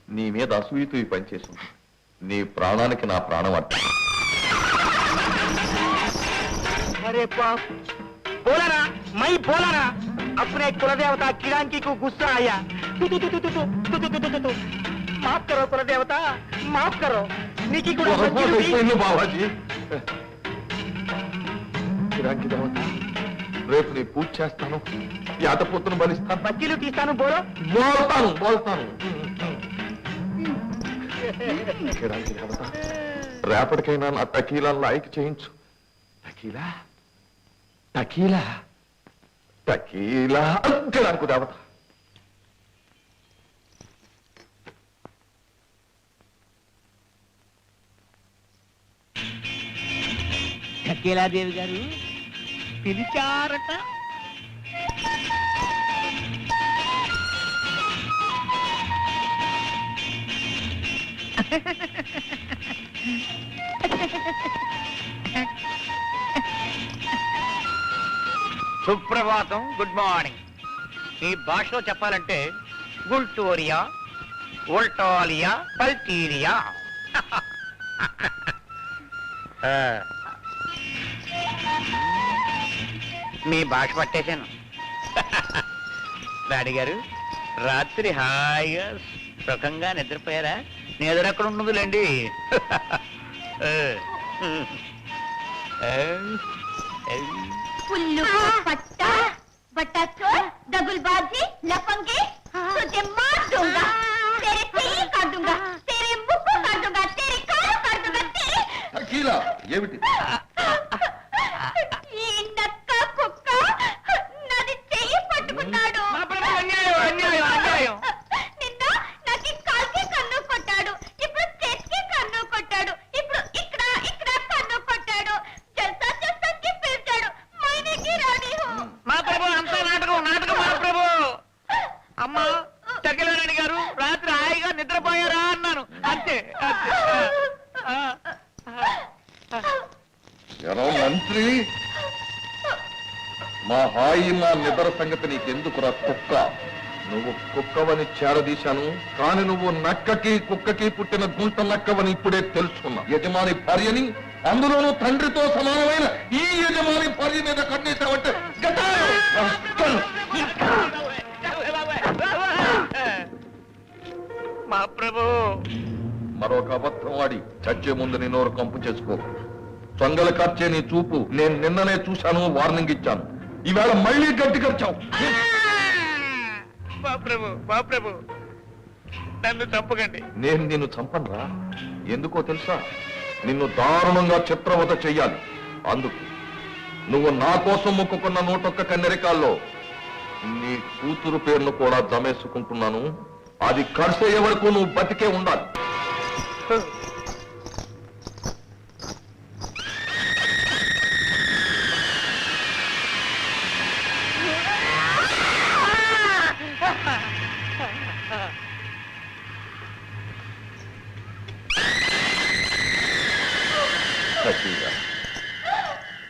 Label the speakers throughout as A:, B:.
A: నీ మీద అసూయతో ఈ పని చేసింది. నీ ప్రాణానికి నా ప్రాణం అడ్డ.
B: अरे बाप, बोला ना मैं बोला ना, अपने कुलदेवता किरांकी को गुस्सा आया। तू तू तू तू तू तू तू तू तू तू माफ करो कुलदेवता, माफ करो। निकी को
A: బాబాజీ కిరాంకి దేవత, రేపు నీ పూజ చేస్తాను, యాతపోతును బలిస్తాను,
B: బజ్జీలు తీస్తాను. బోలో
A: బోల్తాను. కిరాంకి దేవత, రేపటికైనా నా టకీలా లాయక్ చేయించు. టకీలా టకీలా టకీలా కిరాంకు దేవత.
B: టకీలాదేవి గారు పిలిచారట. సుప్రభాతం, గుడ్ మార్నింగ్. ఈ భాషలో చెప్పాలంటే గుల్టోరియా, ఉల్టాలియా, పల్టీరియా. మీ భాష పట్టేశాను. డాడీ గారు రాత్రి హాయిగా సుఖంగా నిద్రపోయారా? నిద్ర ఎక్కడ ఉన్నదిలేండి.
C: उल्लू को पट्टा, बट्टा चोर, दगुलबाजी, लफंगे, तुझे मार दूंगा, तेरे तेल काट दूंगा, तेरे मुंह को काट दूंगा, तेरे कान काट दूंगा, तेरे
A: టకీలా ఏమిటి?
C: ఈ నక్క కుక్క నాది చెయ్యి పట్టుకున్నాడు. నిన్న నాకు కాల్కి కన్ను కొట్టాడు, ఇప్పుడు చేతికి కన్ను కొట్టాడు, ఇప్పుడు ఇక్కడ ఇక్కడ కన్ను కొట్టాడు. జల్సా చేస్తానికి పిలిచాడు. మైనేకి రాని హూ.
B: మా ప్రభు అంతా నాటకం, నాటకం మా ప్రభు. అమ్మా టకీలారాణి గారు రాత్రి హాయిగా నిద్రపోయారా అన్నాను, అంతే.
A: ఎరా మంత్రి, మా హాయి మా నిద్ర సంగతి నీకెందుకురా కుక్క? నువ్వు కుక్కవని చేరదీశాను, కాని నువ్వు నక్కకి కుక్కకి పుట్టిన గుంట నక్కవని ఇప్పుడే తెలుసుకున్నా. యజమాని భార్యని, అందులోనూ తండ్రితో సమానమైన ఈ యజమాని భార్య మీద కన్నేశావంటే
B: మా ప్రభు
A: మరొక అబద్ధం ఆడి చచ్చే ముందు నీ నోరు కంపు చేసుకో. చొంగల కార్చే నీ చూపు నేను నిన్ననే చూశాను, వార్నింగ్ ఇచ్చాను. ఈవేళ మళ్ళీ గట్టి ఖర్చావు.
B: మా ప్రభు, మా ప్రభు నన్ను చంపకండి.
A: నేను నిన్ను చంపనురా. ఎందుకో తెలుసా? నిన్ను దారుణంగా చిత్రవత చెయ్యాలి. అందుకు నువ్వు నా కోసం మొక్కుకున్న 101 కన్నెరికాల్లో నీ కూతురు పేరును కూడా జమేసుకుంటున్నాను. అది కడిసే వరకు నువ్వు బతికే ఉండాలి.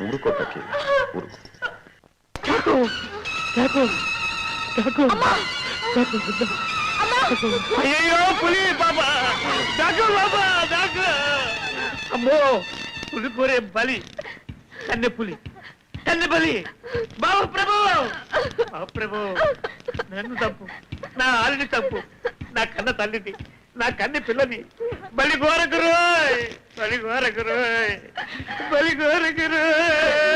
A: ఊరుకో టకీలా, ఊరుకో.
B: అయ్యో పులి బాబా, డాకు బాబా, డాకు. అమ్మో పులి కోరే బలి, కన్నె పులి, కన్నె బలి. బాబు ప్రభు, బాబు ప్రభు నన్ను తప్పు, నా ఆలిని తప్పు, నా కన్న తల్లిని, నా కన్నె పిల్లని బలి కోరకురోయ్, బలి కోరకురోయ్, బలి కోరకురోయ్.